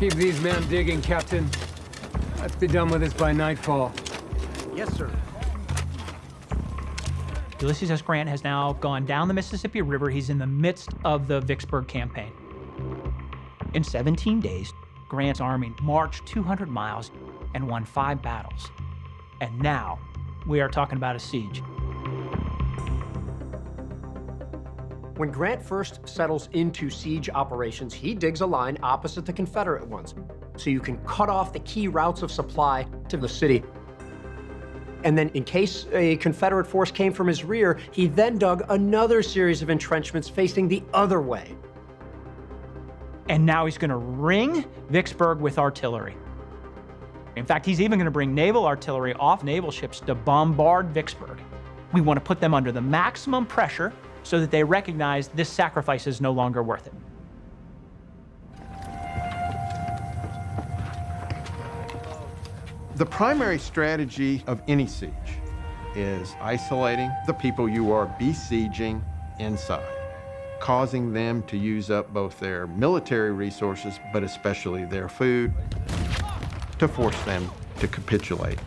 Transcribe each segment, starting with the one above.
Keep these men digging, Captain. Let's be done with this by nightfall. Yes, sir. Ulysses S. Grant has now gone down the Mississippi River. He's in the midst of the Vicksburg campaign. In 17 days, Grant's army marched 200 miles and won 5 battles. And now, we are talking about a siege. When Grant first settles into siege operations, he digs a line opposite the Confederate ones, so you can cut off the key routes of supply to the city. And then in case a Confederate force came from his rear, he then dug another series of entrenchments facing the other way. And now he's gonna ring Vicksburg with artillery. In fact, he's even gonna bring naval artillery off naval ships to bombard Vicksburg. We wanna put them under the maximum pressure so that they recognize this sacrifice is no longer worth it. The primary strategy of any siege is isolating the people you are besieging inside, causing them to use up both their military resources, but especially their food, to force them to capitulate.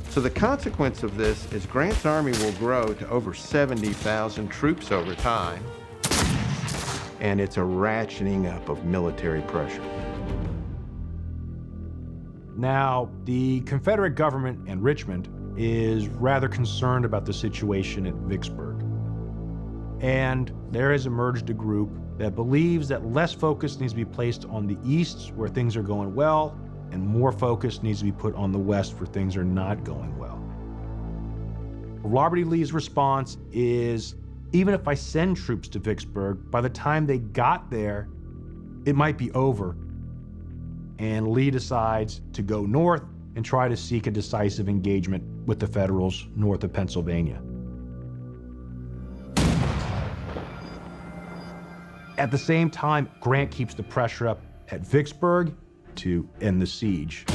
So the consequence of this is Grant's army will grow to over 70,000 troops over time, and it's a ratcheting up of military pressure. Now, the Confederate government in Richmond is rather concerned about the situation at Vicksburg. And there has emerged a group that believes that less focus needs to be placed on the east, where things are going well, and more focus needs to be put on the west, where things are not going well. Robert E. Lee's response is, even if I send troops to Vicksburg, by the time they got there, it might be over. And Lee decides to go north and try to seek a decisive engagement with the Federals north of Pennsylvania. At the same time, Grant keeps the pressure up at Vicksburg to end the siege.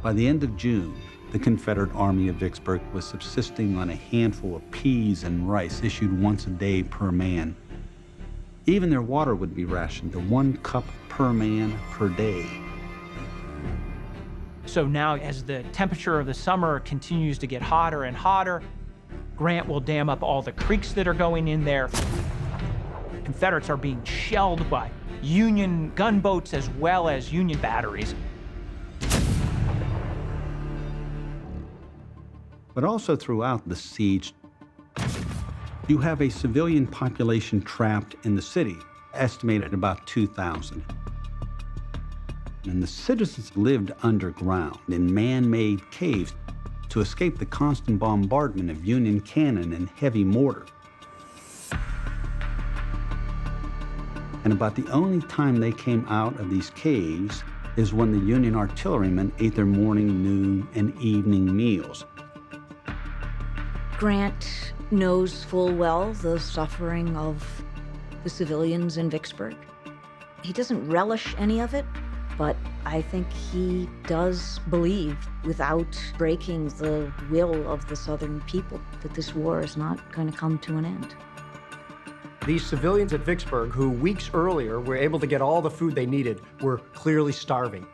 By the end of June, the Confederate Army of Vicksburg was subsisting on a handful of peas and rice issued once a day per man. Even their water would be rationed to 1 cup per man per day. So now, as the temperature of the summer continues to get hotter and hotter, Grant will dam up all the creeks that are going in there. Confederates are being shelled by Union gunboats as well as Union batteries. But also throughout the siege, you have a civilian population trapped in the city, estimated at about 2,000. And the citizens lived underground in man-made caves to escape the constant bombardment of Union cannon and heavy mortar. And about the only time they came out of these caves is when the Union artillerymen ate their morning, noon, and evening meals. Grant knows full well the suffering of the civilians in Vicksburg. He doesn't relish any of it, but I think he does believe, without breaking the will of the Southern people, that this war is not going to come to an end. These civilians at Vicksburg, who weeks earlier were able to get all the food they needed, were clearly starving.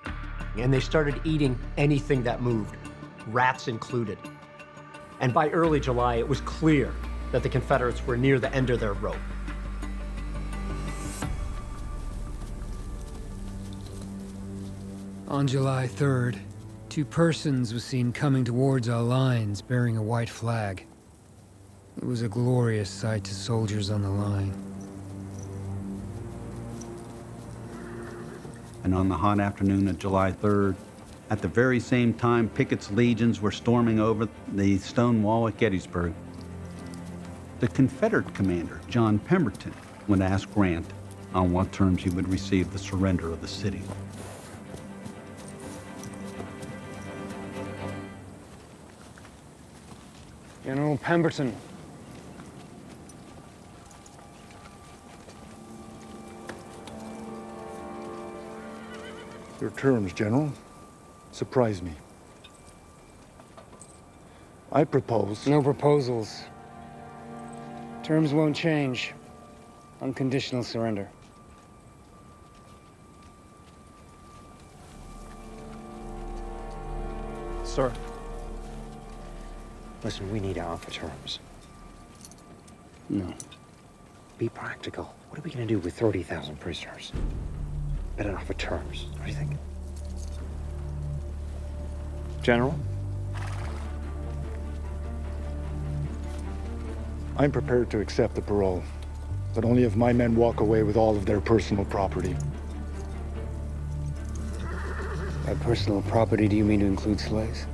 And they started eating anything that moved, rats included. And by early July, it was clear that the Confederates were near the end of their rope. On July 3rd, 2 persons were seen coming towards our lines bearing a white flag. It was a glorious sight to soldiers on the line. And on the hot afternoon of July 3rd, at the very same time Pickett's legions were storming over the stone wall at Gettysburg, the Confederate commander, John Pemberton, would ask Grant on what terms he would receive the surrender of the city. General Pemberton. Your terms, General, surprise me. I propose... No proposals. Terms won't change. Unconditional surrender. sir. Listen, we need to offer terms. No. Be practical. What are we going to do with 30,000 prisoners? Better offer terms. What do you think? General? I'm prepared to accept the parole, but only if my men walk away with all of their personal property. By personal property, do you mean to include slaves?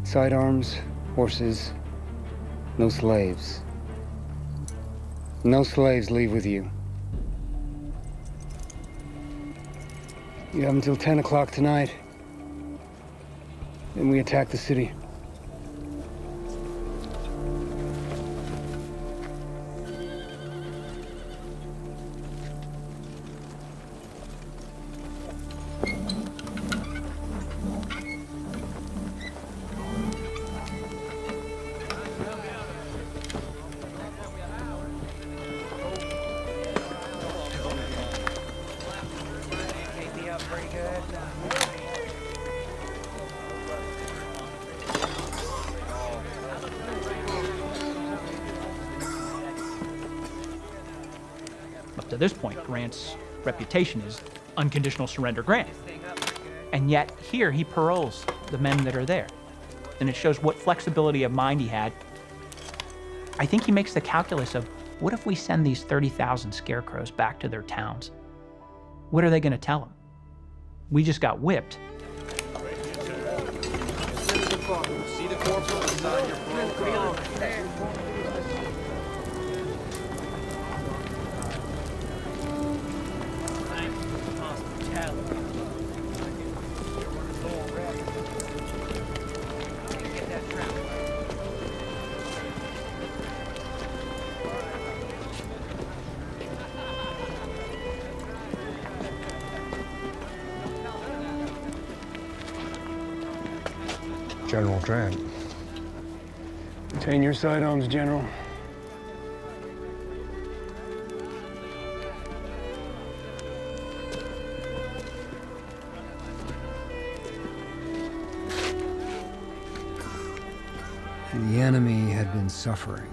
Sidearms, horses, no slaves. No slaves leave with you. You have until 10 o'clock tonight. Then we attack the city. Up to this point, Grant's reputation is unconditional surrender Grant. And yet here he paroles the men that are there. And it shows what flexibility of mind he had. I think he makes the calculus of, what if we send these 30,000 scarecrows back to their towns? What are they going to tell them? We just got whipped. See the corporal inside your parole. General Grant. Retain your sidearms, General. The enemy had been suffering,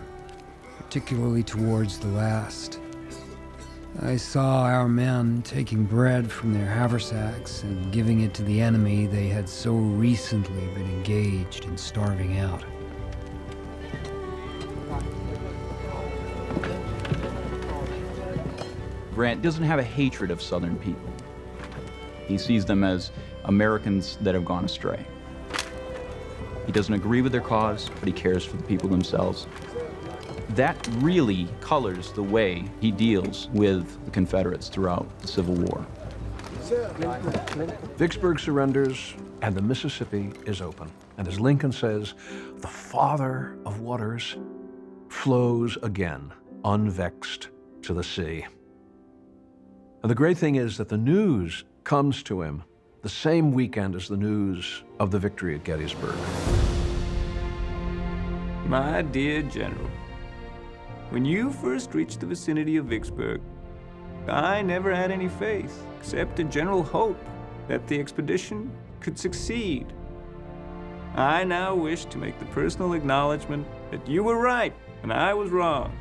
particularly towards the last. I saw our men taking bread from their haversacks and giving it to the enemy they had so recently been engaged in starving out. Grant doesn't have a hatred of Southern people. He sees them as Americans that have gone astray. He doesn't agree with their cause, but he cares for the people themselves. That really colors the way he deals with the Confederates throughout the Civil War. Vicksburg surrenders, and the Mississippi is open. And as Lincoln says, the Father of waters flows again, unvexed, to the sea. And the great thing is that the news comes to him the same weekend as the news of the victory at Gettysburg. My dear General, when you first reached the vicinity of Vicksburg, I never had any faith except a general hope that the expedition could succeed. I now wish to make the personal acknowledgement that you were right and I was wrong.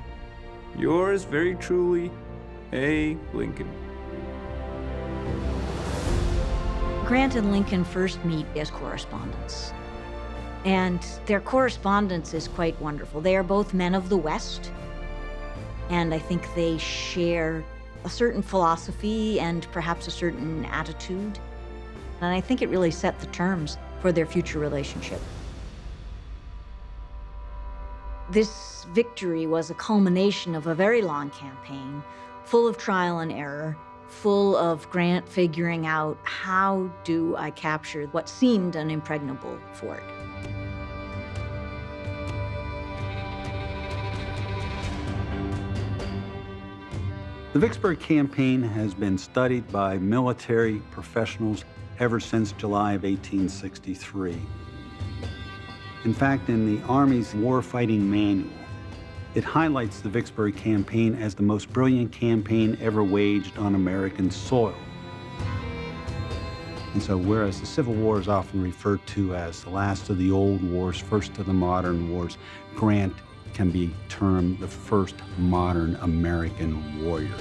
Yours very truly, A. Lincoln. Grant and Lincoln first meet as correspondents. And their correspondence is quite wonderful. They are both men of the West. And I think they share a certain philosophy and perhaps a certain attitude. And I think it really set the terms for their future relationship. This victory was a culmination of a very long campaign, full of trial and error, full of Grant figuring out, how do I capture what seemed an impregnable fort? The Vicksburg campaign has been studied by military professionals ever since July of 1863. In fact, in the Army's warfighting manual, it highlights the Vicksburg campaign as the most brilliant campaign ever waged on American soil. And so whereas the Civil War is often referred to as the last of the old wars, first of the modern wars, Grant can be termed the first modern American warrior.